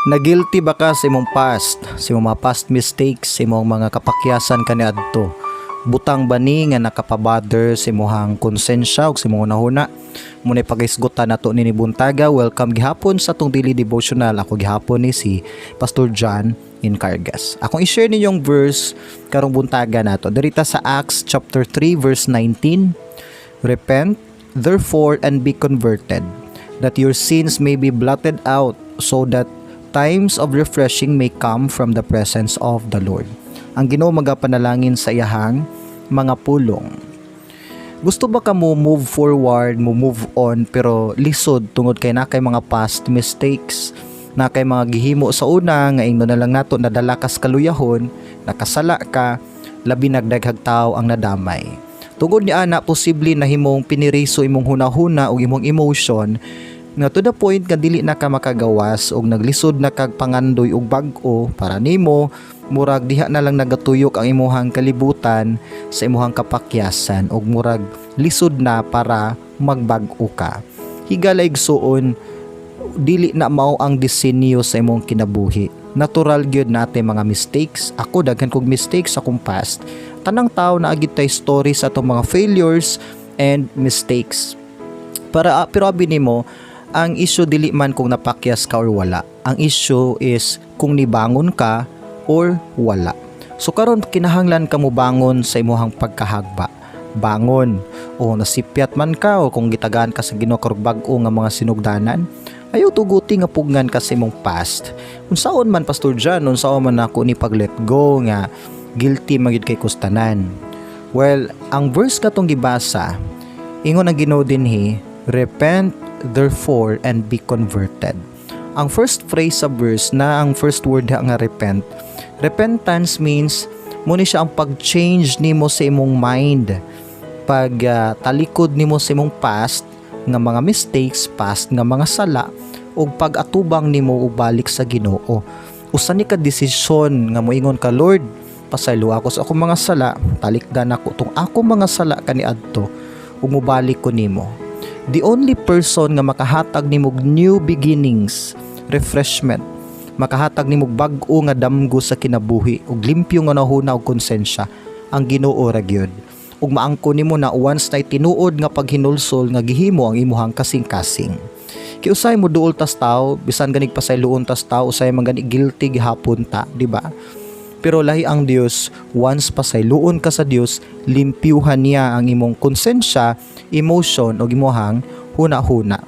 Nagilty ba ka sa imong past, sa imong mga past mistakes, sa imong mga kapakyasan kaniadto? Butang bani nga nakapabother sa imong konsensya ug sa imong hunahuna? Muna pagisgutan nato ni Buntaga. Welcome gihapon sa atong daily devotional. Ako gihapon ni si Pastor John Incargas. Akong i-share ninyong verse karong buntaga nato. Dirita sa Acts chapter 3 verse 19. Repent therefore and be converted, that your sins may be blotted out, so that times of refreshing may come from the presence of the Lord. Ang Ginoo magapanalangin sa iyahang mga pulong. Gusto ba ka mo move forward, mo move on, pero lisod tungod kay na kay mga past mistakes, na kay mga gihimo sa una nga ingno na lang nato nadala kas kaluyahon, nakasala ka, labi nagdaghag tao ang nadamay. Tungod ni ana posible na himong piniriso imong hunahuna o imong emotion nga to the point nga dili na ka makagawas og naglisod na kag pangandoy og bag-o para nimo murag diha na lang nagatuyok ang imuhang kalibutan sa imuhang kapakyasan og murag lisod na para magbag-o ka. Higala igsuon dili na mao ang disenyo sa imong kinabuhi. Natural gyud nate mga mistakes. Ako daghan kog mistakes sa akong past. Tanang tao na agit tay stories sa atong mga failures and mistakes. Pero abi nimo, ang issue dili man kung napakyas ka or wala. Ang issue is kung nibangon ka or wala. So karon kinahanglan ka mo bangon sa imuhang pagkahagba. Bangon o nasipyat man ka o kung gitagaan ka sa Ginoo karog bag-o nga mga sinugdanan, ayaw tuguti nga pugnan ka sa imong past. Unsaon man Pastor John, unsaon man ako ni pag let go nga guilty magyud kay kustanan. Well, ang verse katong gibasa, ingon ang Ginoo dinhi, repent therefore and be converted. Ang first phrase sa verse na ang first word nga repent. Repentance means muna siya ang pag-change nimo sa imong mind. Pag talikod nimo sa imong past nga mga mistakes, past nga mga sala ug pag-atubang nimo ubalik sa Ginoo. Usa ni ka desisyon nga moingon ka, Lord, pasaylo ako sa akong mga sala, talikdan ako tong akong mga sala kaniadto ug mobalik ko nimo. The only person nga makahatag nimog new beginnings, refreshment, makahatag nimog bag-o nga damgo sa kinabuhi ug limpyo nga nahuna og konsensya, ang Ginoo ra gyud. Ug maangko nimo na once tay tinuod nga paghinulsol nga gihimo ang imuhang kasing-kasing. Kay usay mo duol tas tao, bisan ganig pasayloon tas tao, usay man gani guilty gihapon ta, di ba? Pero lahi ang Dios, once pasayloon ka sa Dios, limpyuhan niya ang imong konsensya, emotion o imuhang huna-huna.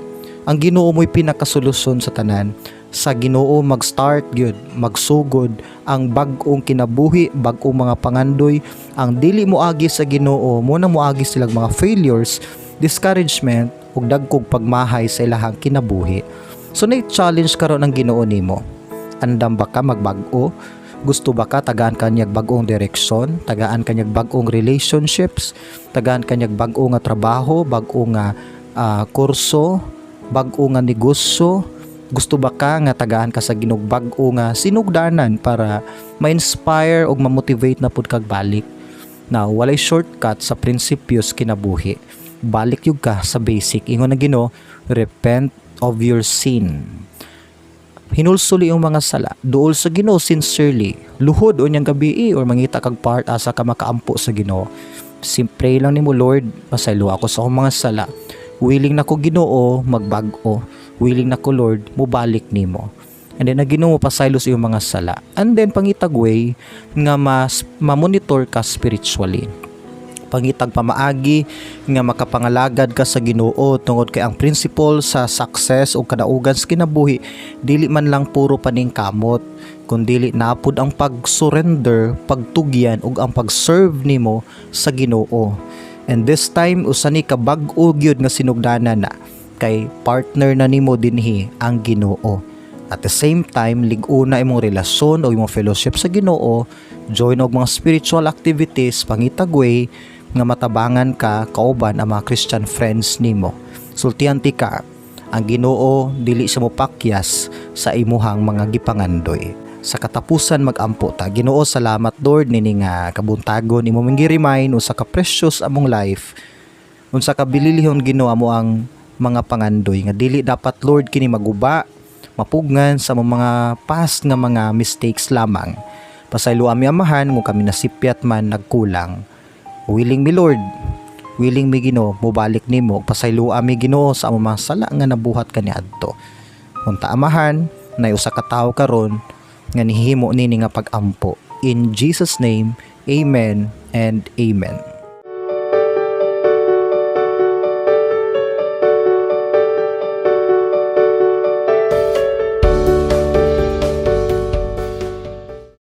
Ang Ginoo mo'y pinakasolusyon sa tanan. Sa Ginoo mag-start gyud, magsugod ang bag-ong kinabuhi, bag-ong mga pangandoy. Ang dili mo agi sa Ginoo, muna mo agi silang mga failures, discouragement ug dagkog pagmahay sa ilahang kinabuhi. So na-challenge karon ang Ginoo nimo. Andam ba ka magbag-o? Gusto ba ka tagaan kanyag bag-ong direksyon, tagaan kanyag bag-ong relationships, tagaan kanyag bag-o nga trabaho, bag-o nga kurso, bag-o nga negosyo? Gusto ba ka nga tagaan ka sa Ginoo bag-o nga sinugdanan para ma-inspire o ma-motivate na pud kag balik? Now, walay shortcut sa prinsipyos kinabuhi. Balik yug ka sa basic. Ingon na Ginoo, repent of your sin. Hinulsuli yung mga sala, duol sa Ginoo sincerely, luhod o niyang gabi or mangita kag part asa ka makaampo sa Ginoo. Simpre lang nimo, Lord, pasaylo ako sa akong mga sala. Willing na ko Ginoo magbag-o. Willing na ko, Lord, mubalik nimo. And then Ginoo pasaylo sa iyong mga sala. And then pangitag way nga mas ma-monitor ka spiritually. Pangitag pamaagi nga makapangalagad ka sa Ginoo tungod kay ang principle sa success o kadaugan sa kinabuhi dili man lang puro paningkamot, kundi napud ang pag-surrender, pagtugyan ug ang pag-serve nimo sa Ginoo. And this time usani ka bag-o gyud nga sinugdanan na kay partner na nimo dinhi ang Ginoo. At the same time, lig-una imong relasyon o imong fellowship sa Ginoo, join og mga spiritual activities, pangitag way nga matabangan ka kauban ang mga Christian friends nimo. Sultihan ti ka, ang Ginoo dili siya mopakyas sa imuhang mga gipangandoy. Sa katapusan magampo ta. Ginoo, salamat Lord nini nga kabuntagon imo ming gi-remind usa ka precious among life. Unsa ka bililihon Ginoo amo ang mga pangandoy nga dili dapat Lord kini maguba mapugnan sa among mga past nga mga mistakes lamang. Pasaylo ami amahan mo kami nasipyat man nagkulang. Willing mi Lord, willing mi Ginoo, mobalik nimo pasaylo ami Ginoo sa among mga sala nga nabuhat kaniadto. Unta amahan, nay usa ka tawo karon nga nihimo nini nga pag-ampo. In Jesus name, amen and amen.